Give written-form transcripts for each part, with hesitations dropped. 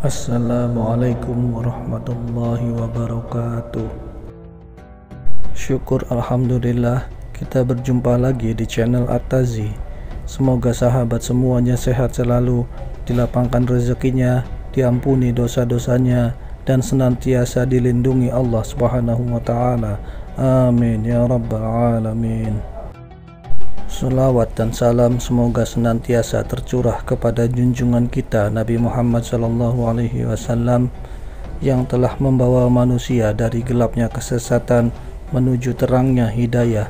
Assalamualaikum warahmatullahi wabarakatuh. Syukur alhamdulillah kita berjumpa lagi di channel At-Tazi. Semoga sahabat semuanya sehat selalu, dilapangkan rezekinya, diampuni dosa-dosanya, dan senantiasa dilindungi Allah Subhanahu wa Ta'ala. Amin ya rabbal alamin. Salawat dan salam semoga senantiasa tercurah kepada junjungan kita Nabi Muhammad SAW yang telah membawa manusia dari gelapnya kesesatan menuju terangnya hidayah.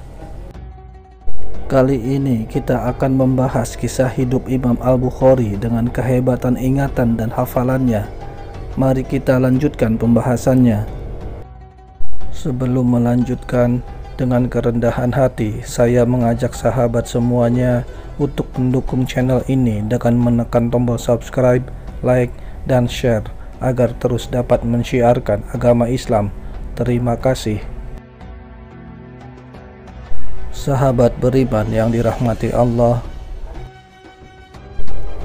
Kali ini kita akan membahas kisah hidup Imam Al-Bukhari dengan kehebatan ingatan dan hafalannya. Mari kita lanjutkan pembahasannya. Sebelum melanjutkan, dengan kerendahan hati, saya mengajak sahabat semuanya untuk mendukung channel ini dengan menekan tombol subscribe, like, dan share agar terus dapat mensiarkan agama Islam. Terima kasih. Sahabat beriman yang dirahmati Allah,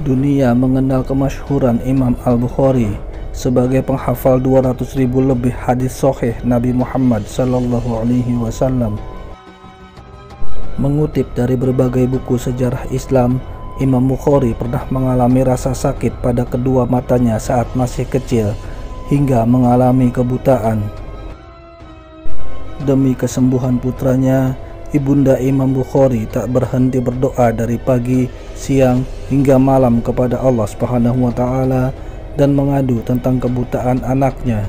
dunia mengenal kemasyhuran Imam Al-Bukhari sebagai penghafal 200.000 lebih hadis sahih Nabi Muhammad SAW. Mengutip dari berbagai buku sejarah Islam, Imam Bukhari pernah mengalami rasa sakit pada kedua matanya saat masih kecil hingga mengalami kebutaan. Demi kesembuhan putranya, ibunda Imam Bukhari tak berhenti berdoa dari pagi, siang, hingga malam kepada Allah Subhanahu wa Ta'ala dan mengadu tentang kebutaan anaknya.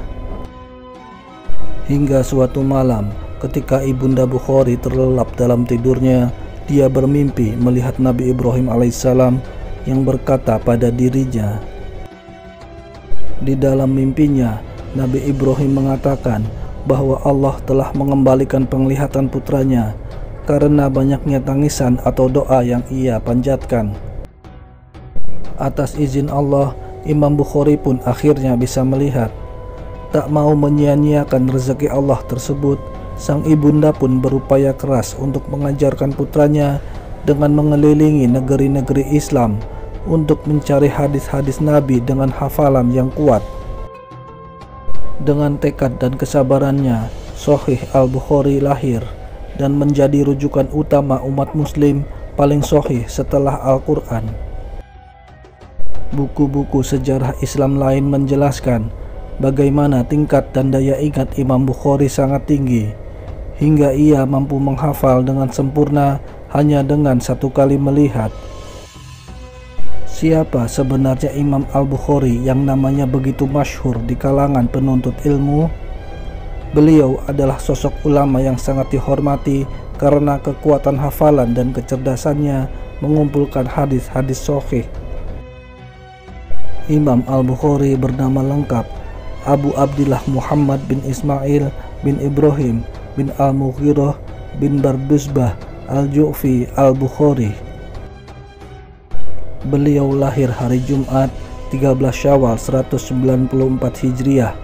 Hingga suatu malam, ketika ibunda Bukhari terlelap dalam tidurnya, dia bermimpi melihat Nabi Ibrahim alaihissalam yang berkata pada dirinya. Di dalam mimpinya, Nabi Ibrahim mengatakan bahwa Allah telah mengembalikan penglihatan putranya karena banyaknya tangisan atau doa yang ia panjatkan. Atas izin Allah, Imam Bukhari pun akhirnya bisa melihat. Tak mau menyia-nyiakan rezeki Allah tersebut, sang ibunda pun berupaya keras untuk mengajarkan putranya dengan mengelilingi negeri-negeri Islam untuk mencari hadis-hadis Nabi dengan hafalan yang kuat. Dengan tekad dan kesabarannya, Sahih Al-Bukhari lahir dan menjadi rujukan utama umat muslim paling sahih setelah Al-Quran. Buku-buku sejarah Islam lain menjelaskan bagaimana tingkat dan daya ingat Imam Bukhari sangat tinggi, hingga ia mampu menghafal dengan sempurna hanya dengan satu kali melihat. Siapa sebenarnya Imam Al-Bukhari yang namanya begitu masyhur di kalangan penuntut ilmu? Beliau adalah sosok ulama yang sangat dihormati karena kekuatan hafalan dan kecerdasannya mengumpulkan hadis-hadis sahih. Imam Al-Bukhari bernama lengkap Abu Abdillah Muhammad bin Ismail bin Ibrahim bin Al-Mughirah bin Barduzbah Al-Ju'fi Al-Bukhari. Beliau lahir hari Jumat 13 Syawal 194 Hijriah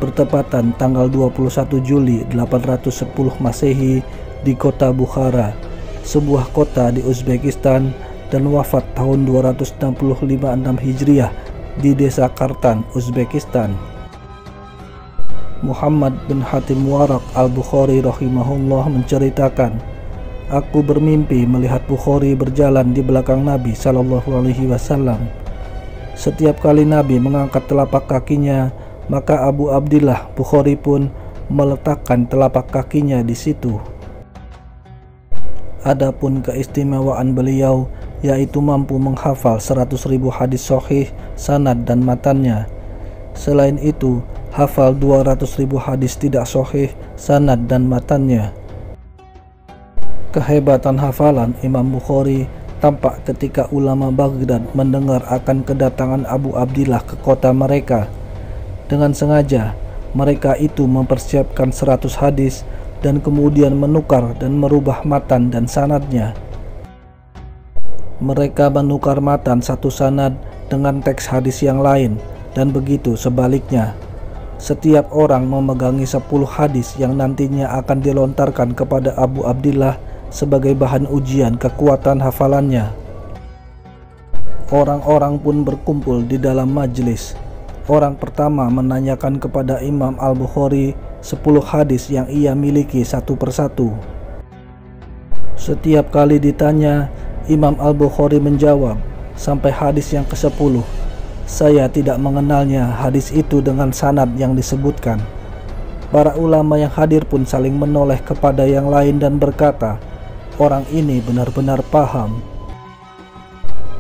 bertepatan tanggal 21 Juli 810 Masehi di kota Bukhara, sebuah kota di Uzbekistan, dan wafat tahun 265 Hijriah di desa Kartan, Uzbekistan. Muhammad bin Hatim Warak Al-Bukhari rahimahullah menceritakan, "Aku bermimpi melihat Bukhari berjalan di belakang Nabi SAW. Setiap kali Nabi mengangkat telapak kakinya, maka Abu Abdillah Bukhari pun meletakkan telapak kakinya di situ." Adapun keistimewaan beliau yaitu mampu menghafal 100.000 hadis sahih, sanad dan matannya. Selain itu, hafal 200.000 hadis tidak sahih, sanad dan matannya. Kehebatan hafalan Imam Bukhari tampak ketika ulama Baghdad mendengar akan kedatangan Abu Abdillah ke kota mereka. Dengan sengaja, mereka itu mempersiapkan 100 hadis dan kemudian menukar dan merubah matan dan sanadnya. Mereka menukar matan satu sanad dengan teks hadis yang lain, dan begitu sebaliknya. Setiap orang memegangi 10 hadis yang nantinya akan dilontarkan kepada Abu Abdillah sebagai bahan ujian kekuatan hafalannya. Orang-orang pun berkumpul di dalam majelis. Orang pertama menanyakan kepada Imam Al-Bukhari 10 hadis yang ia miliki satu persatu. Setiap kali ditanya, Imam Al-Bukhari menjawab sampai hadis yang ke-10. Saya tidak mengenalnya hadis itu dengan sanad yang disebutkan. Para ulama yang hadir pun saling menoleh kepada yang lain dan berkata, orang ini benar-benar paham.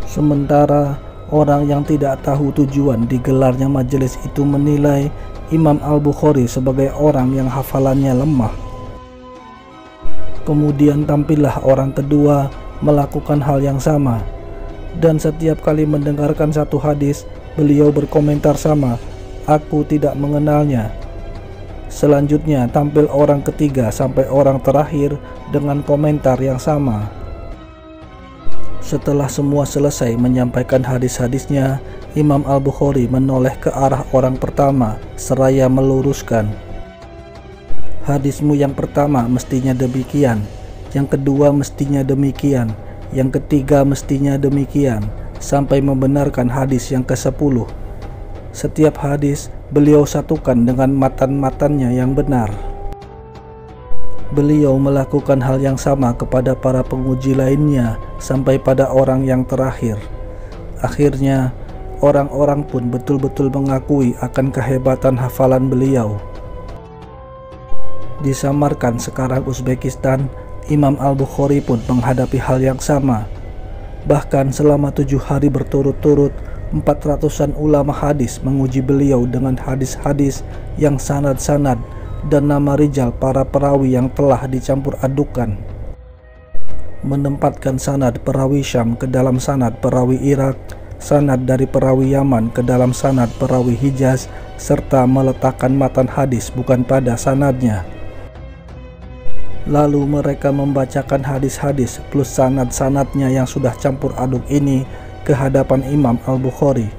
Sementara orang yang tidak tahu tujuan digelarnya majelis itu menilai Imam Al-Bukhari sebagai orang yang hafalannya lemah. Kemudian tampillah orang kedua melakukan hal yang sama, dan setiap kali mendengarkan satu hadis, beliau berkomentar sama, aku tidak mengenalnya. Selanjutnya tampil orang ketiga sampai orang terakhir dengan komentar yang sama. Setelah semua selesai menyampaikan hadis-hadisnya, Imam Al-Bukhari menoleh ke arah orang pertama seraya meluruskan, hadismu yang pertama mestinya demikian, yang kedua mestinya demikian, yang ketiga mestinya demikian, sampai membenarkan hadis yang ke-10. Setiap hadis beliau satukan dengan matan-matannya yang benar. Beliau melakukan hal yang sama kepada para penguji lainnya sampai pada orang yang terakhir. Akhirnya, orang-orang pun betul-betul mengakui akan kehebatan hafalan beliau. Di Samarkand sekarang Uzbekistan, Imam Al-Bukhari pun menghadapi hal yang sama. Bahkan selama 7 hari berturut-turut, 400-an ulama hadis menguji beliau dengan hadis-hadis yang sanad-sanad dan nama rijal para perawi yang telah dicampur adukan. Menempatkan sanad perawi Syam ke dalam sanad perawi Irak, sanad dari perawi Yaman ke dalam sanad perawi Hijaz, serta meletakkan matan hadis bukan pada sanadnya. Lalu mereka membacakan hadis-hadis plus sanad-sanadnya yang sudah campur aduk ini ke hadapan Imam Al-Bukhari.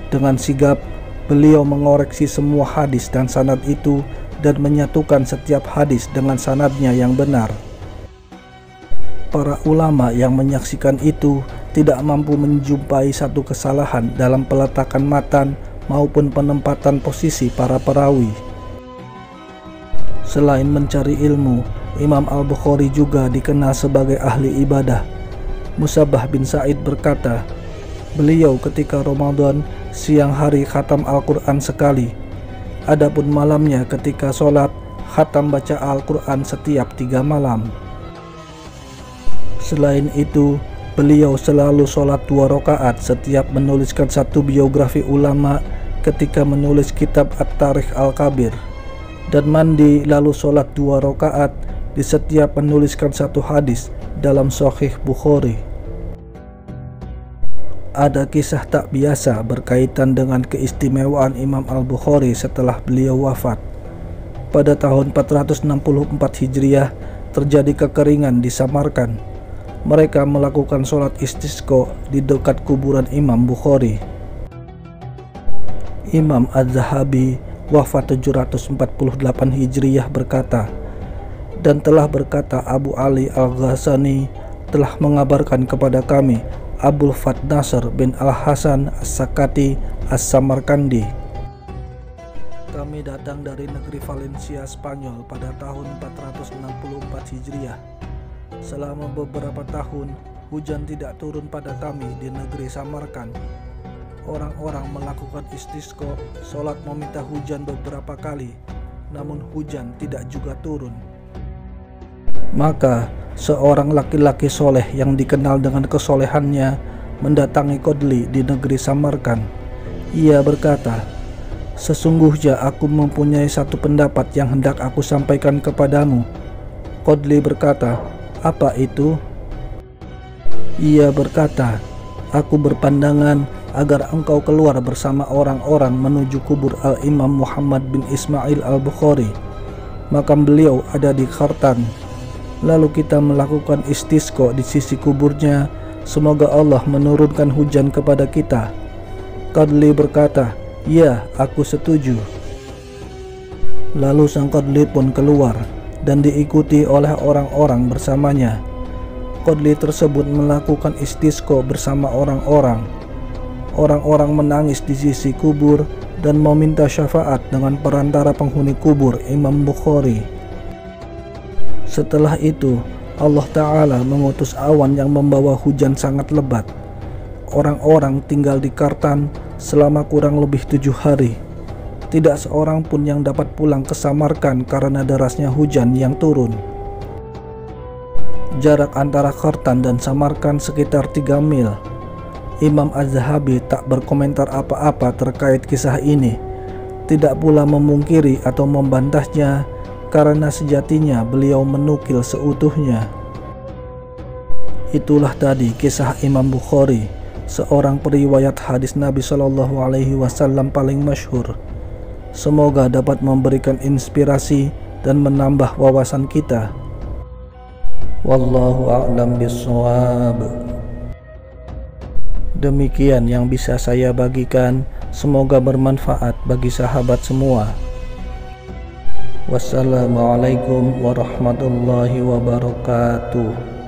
Dengan sigap, beliau mengoreksi semua hadis dan sanad itu dan menyatukan setiap hadis dengan sanadnya yang benar. Para ulama yang menyaksikan itu tidak mampu menjumpai satu kesalahan dalam peletakan matan maupun penempatan posisi para perawi. Selain mencari ilmu, Imam Al-Bukhari juga dikenal sebagai ahli ibadah. Musabbah bin Sa'id berkata, beliau ketika Ramadan siang hari khatam Al-Quran sekali, adapun malamnya ketika sholat khatam baca Al-Quran setiap 3 malam. Selain itu, beliau selalu sholat 2 rakaat setiap menuliskan satu biografi ulama ketika menulis kitab At-Tarikh Al-Kabir, dan mandi lalu sholat 2 rakaat di setiap menuliskan satu hadis dalam Sahih Bukhari. Ada kisah tak biasa berkaitan dengan keistimewaan Imam Al-Bukhari setelah beliau wafat. Pada tahun 464 Hijriah terjadi kekeringan di Samarkand. Mereka melakukan sholat istisqa di dekat kuburan Imam Bukhari. Imam Az-Zahabi wafat 748 Hijriah berkata, dan telah berkata Abu Ali Al-Ghasani telah mengabarkan kepada kami Abul Fat Nasr bin Al-Hasan As-Sakati As-Samarkandi. Kami datang dari negeri Valencia, Spanyol pada tahun 464 Hijriah. Selama beberapa tahun, hujan tidak turun pada kami di negeri Samarkand. Orang-orang melakukan istisqa, sholat meminta hujan beberapa kali, namun hujan tidak juga turun. Maka seorang laki-laki soleh yang dikenal dengan kesolehannya mendatangi Qadli di negeri Samarkand. Ia berkata, sesungguhnya aku mempunyai satu pendapat yang hendak aku sampaikan kepadamu. Qadli berkata, apa itu? Ia berkata, aku berpandangan agar engkau keluar bersama orang-orang menuju kubur Al-Imam Muhammad bin Ismail Al-Bukhari. Makam beliau ada di Khartan. Lalu kita melakukan istisqa di sisi kuburnya, semoga Allah menurunkan hujan kepada kita. Qadli berkata, ya, aku setuju. Lalu sang Qadli pun keluar. dan diikuti oleh orang-orang bersamanya. Qadli tersebut melakukan istisqa bersama orang-orang. Orang-orang menangis di sisi kubur dan meminta syafaat dengan perantara penghuni kubur Imam Bukhari. Setelah itu, Allah Ta'ala mengutus awan yang membawa hujan sangat lebat. Orang-orang tinggal di Qartan selama kurang lebih 7 hari. Tidak seorang pun yang dapat pulang ke Samarkand karena derasnya hujan yang turun. Jarak antara Qartan dan Samarkand sekitar 3 mil. Imam Az-Zahabi tak berkomentar apa-apa terkait kisah ini. Tidak pula memungkiri atau membantahnya karena sejatinya beliau menukil seutuhnya. Itulah tadi kisah Imam Bukhari, seorang periwayat hadis Nabi Shallallahu Alaihi Wasallam paling masyhur. Semoga dapat memberikan inspirasi dan menambah wawasan kita. Wallahu a'lam bishawab. Demikian yang bisa saya bagikan, semoga bermanfaat bagi sahabat semua. Wassalamualaikum warahmatullahi wabarakatuh.